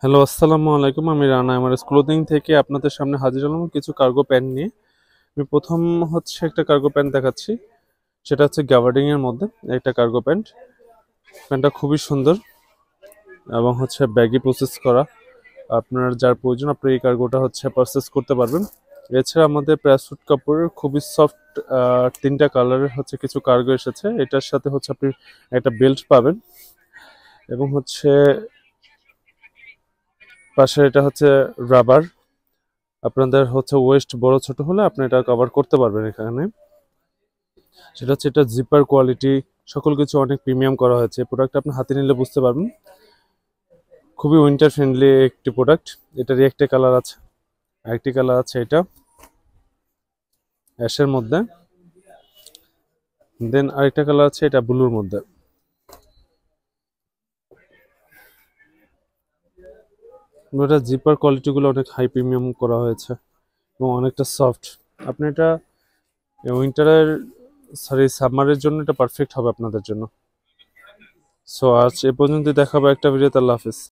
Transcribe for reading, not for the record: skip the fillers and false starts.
Hello, আসসালামু আলাইকুম। আমি রানা এমআরএস ক্লোদিং থেকে আপনাদের সামনে হাজির হলাম কিছু কার্গো প্যান্ট নিয়ে। আমি প্রথম হচ্ছে একটা কার্গো প্যান্ট দেখাচ্ছি। সেটা হচ্ছে গ্যাবার্ডিং এর মধ্যে একটা কার্গো প্যান্ট। প্যান্টটা খুবই সুন্দর এবং হচ্ছে ব্যাগি প্রসেস করা। আপনার যার প্রয়োজন আপনি এই কার্গোটা হচ্ছে পারচেস করতে পারবেন। এছাড়া আমাদের প্যারাসুট কাপড়ের খুবই সফট তিনটা কালারের হচ্ছে কিছু কার্গো এসেছে। এটার সাথে হচ্ছে আপনি একটা বেল্ট পাবেন এবং হচ্ছে পাশে এটা হচ্ছে রাবার। আপনাদের হচ্ছে ওয়েস্ট বড় ছোট হলে আপনি এটা কভার করতে পারবেন এখানে। সেটা হচ্ছে এটা জিপার কোয়ালিটি সকল কিছু অনেক প্রিমিয়াম করা হয়েছে। প্রোডাক্ট আপনি হাতে নিলে বুঝতে পারবেন। খুবই উইন্টার ফ্রেন্ডলি একটি প্রোডাক্ট। এটারই একটা কালার আছে, আরেকটি কালার আছে এটা অ্যাশের মধ্যে, দেন আরেকটা কালার আছে এটা ব্লুর মধ্যে। এটা জিপার কোয়ালিটিগুলো অনেক হাই প্রিমিয়াম করা হয়েছে এবং অনেকটা সফট। আপনি এটা উইন্টারের সামারের জন্য এটা পারফেক্ট হবে আপনাদের জন্য। সো আজ এ পর্যন্ত দেখাবো একটা ভিডিওতে। আল্লাহ হাফিজ।